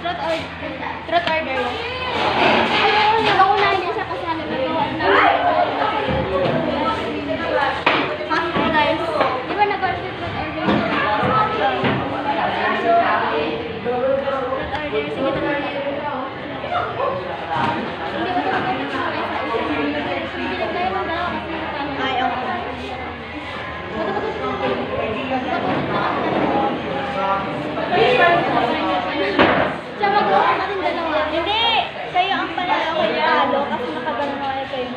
Truth or dare. Ayun, nauna niya siya kasali na gawa na. Ha? Guys, di ba nag-order truth or dare? Truth or dare, sige na lang. Hindi ko ito maganda sa isa. Hindi na kayo magdalawa kasi natalo. Ay, okay. Siya mag-uwi natin dalawa. Hindi! Kayo ang panalo kayo talo kasi nakagano na kayo.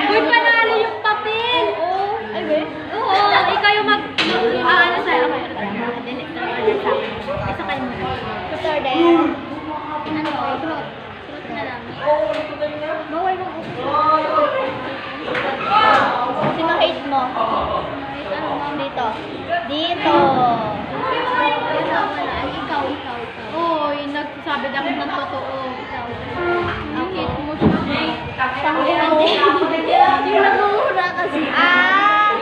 Uy, panalo yung papel! Oo. Ay, ba? Oo. Ikaw yung ano sa'yo. Okay, delete na order sa akin. Isa kayo muna. Truth or dare? Ano? Truth. Truth na lang. Bawal mong sino hate mo? Ano mo dito? Dito! Ikaw. Oo, yung nagsasabi lang ng totoo. Ikaw. Ang hate mo siya. Yung nag-uuna kasi. Ikaw?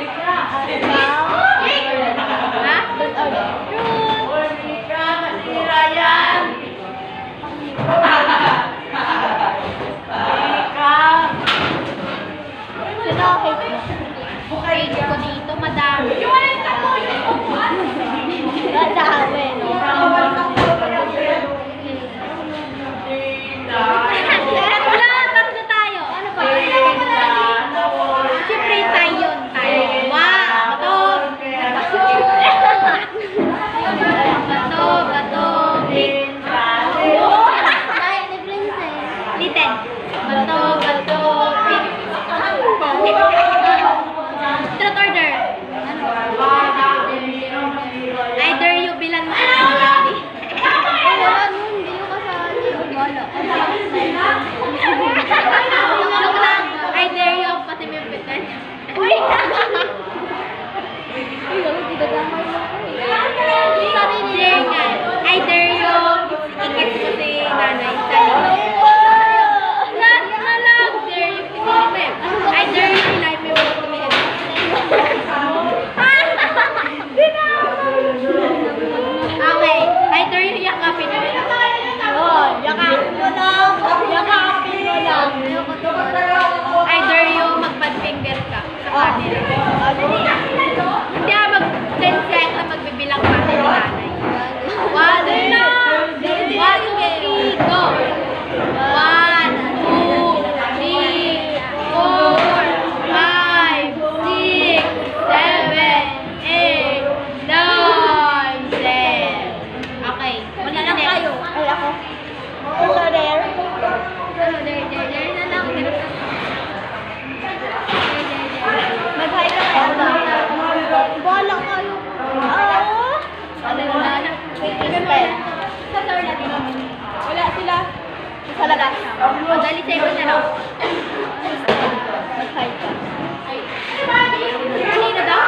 Ha? Truth or dare? Truth! Masira yan! Sino hate mo? Hate ko dito, madami. Madami, no? Tatlo tayo. Ano ba? Siyempre tayo. Bato. Liten. Bato. Truth or dare? Either you bilang mo kasi wala nun, hindi yung kasali. Wala. Look lang. Either you pati may pitan. Uy! Uy, hindi ka damay mo ko eh. Sarili niya. Either you ikit mo si nanay sa likod. Lahat na lang. Either you ilay mo yung kumilin. Okay, either yung yakapin mo lang. Oo, yakapin mo lang. Either yung mag-bad finger ka sa camera. Hindi mag-10 seconds magbibilang pa ni nanay. 1, 2, 3, go! 1, 2, 3, 4, 5, 6, 7, 8, 9, 10. Okay. Wala lang kayo. Ay, ako. Truth or dare? Dare na lang. Mag-hi ka kayo. Bala kayo. Wala sila. Sa labas. Madali sa'yo na lang. Mag-hi ka. Kanina daw?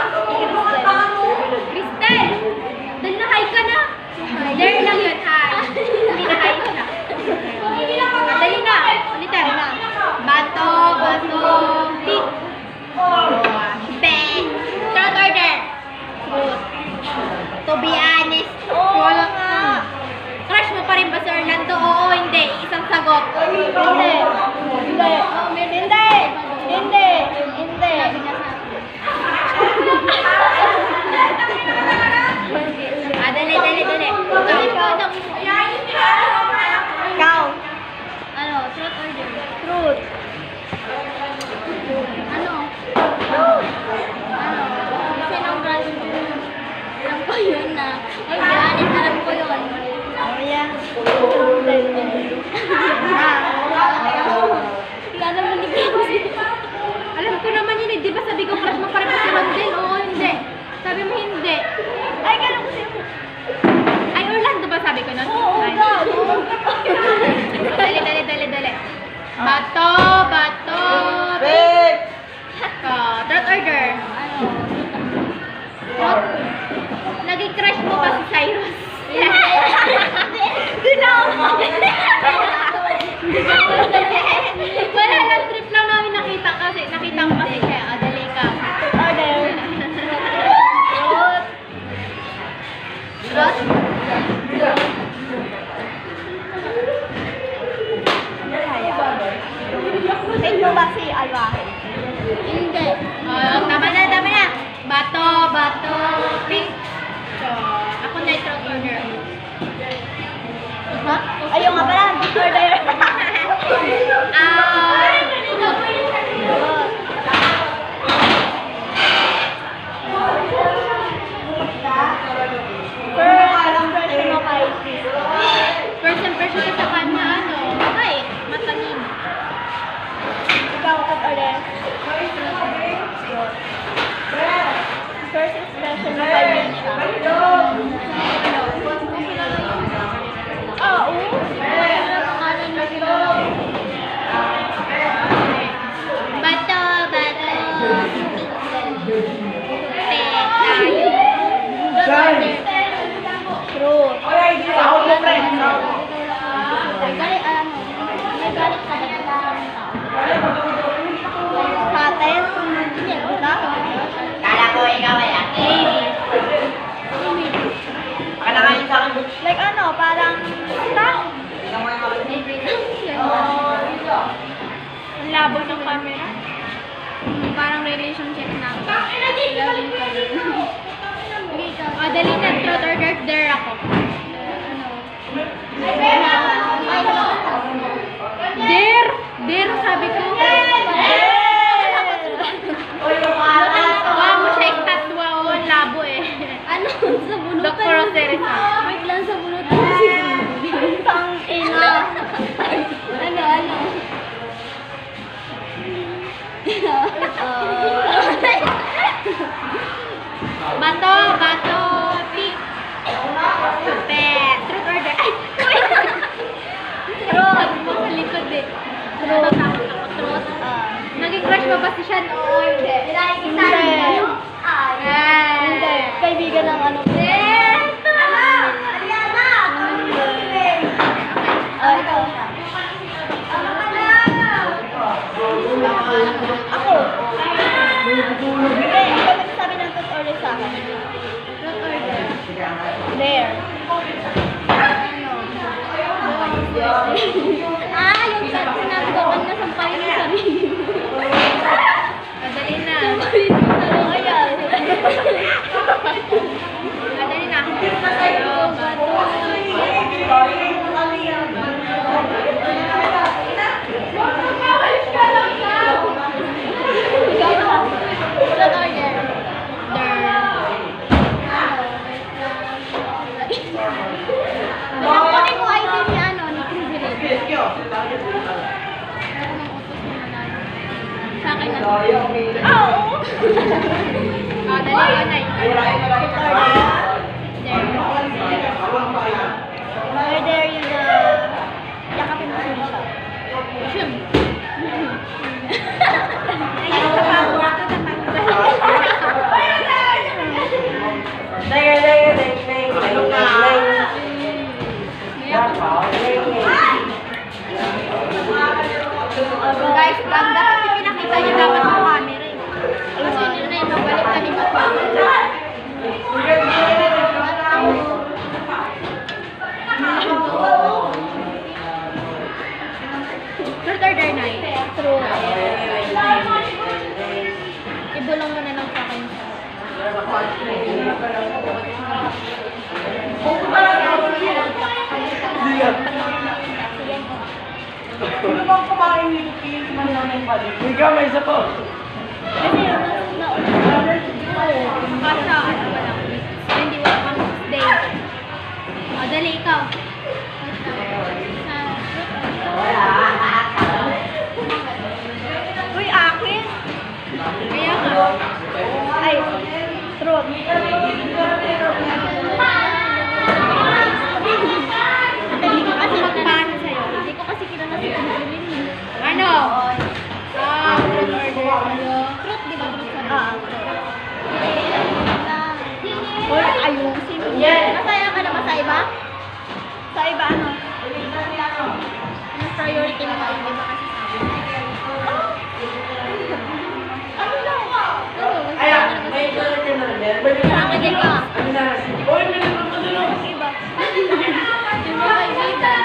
Crystal! Dahil na-hi ka na. Dare lang yun, hi. Hindi na-hi siya. Dali na. Ulitan. Bato. Tik. Ben. Truth or dare? Truth. To be honest. Wala nga. Crush mo pa rin ba si Orlando? Oo, hindi. Isang sagot. Hindi. Dali. Ikaw. Ano? Truth or dare? Truth. Ano? Sinong crush mo? Alam ko yun na. Ay, honest, alam ko yun. Yeah. Wala naman ni Benzi. Alam ko naman yun eh. Di ba sabi ko crush mo pa rin si Rondel? Oo, hindi. Sabi mo hindi. Ay, gano'n ko siya. Ay, Orlando ba sabi ko nun? Oo, Dali. Bato. Rick! Truth or dare? Naging crush mo ba si Cyrus? Hindi na ako. Ayun nga pala, order. First impression ko sa kanya, ano? Ay, matanin. Ikaw, at order. First impression mo kay Misha. Ah, oo. Bato, bato. True. Sahod mo, friend. Galit, ano, may galit sa sa atin? Hindi, wala. Kala ko ikaw ay ate. Akala nga yun sa akin. Like ano, parang tao. Ang labo ng camera. Parang relationship na. O, dali na, truth or dare ako. Dare! Dare, sabi ko. Wow mo siya iktatwa o, ang labo eh. Ano? Sa bunutan. Dr. Roserita. Wait lang, sa bunutan. Tang ina. Ano? Bato, pick. Truth or dare. Ay! Truth. Sabi mo sa likod eh. Truth. Natatakot ako, truth. Naging crush mo ba si Sean? Oo, hindi. Hindi. Kaibigan ng ano. Ikaw. Ako. Hindi, ikaw magsasabi ng truth or dare sa akin. Truth or dare? Dare. Yung sinabi ko kanina sampahin yung sarili mo. Madali na. Ayan. Madali na. Ikaw na. Truth or dare? Kunin mo ID ni ano, ni Privilege. Sa akin na. Oo. Dali ko na. Or dare you na yakapin mo siya. Shum. Guys, ganda kasi pinakita niyo dapat ng camera eh. Kasi yun na yung nabalik na ni Papa. Truth or dare night? True. Ibulong mo na lang sa akin. Ano bang kumain ni Lucky? Ikaw, may isa po. Kasi Basta, ano ba lang? Hindi wala pang day. O, dali ikaw. uy, akin? Kaya nga. Ay, truth. Hindi ko kasi magpaano sa'yo. Hindi ko kasi kilala si Privilege. Ano? Truth or dare? Truth, di ba? Uy, ayusin mo. Masaya ka na ba sa iba? Sa iba, ano? Anong priority mo? Hindi ba kasi sabi? Ano lang? Ayan, may ito na rin. Sa akin din ka. Ano na? Uy, may naman mo dun. Iba. Yung mga kaibigan.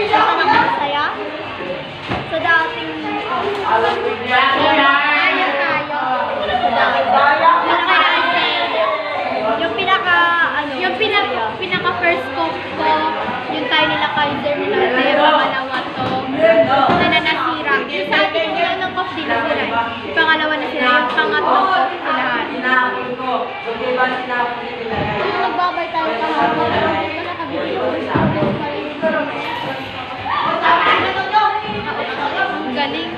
Siya ka naman masaya? Sa dating... Alam ko yan. Ayaw tayo. Yung pinaka, ano, Yung pinaka first cook ko, yung tayo nila Kaiser nila. Kaya pangalawa to. Na nasira. Yung sa atin, yung unang cough din nasira. Yung pangalawa na sila. Yung pangatlong cough sila. Sinapon ko. So, di ba sinapon nila? Kung nagbabay tayo kahapon, hindi ka nakabili. Ang galing.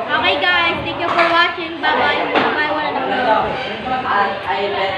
Okay guys, thank you for watching. Bye-bye. Bye-bye. Wala na. I bet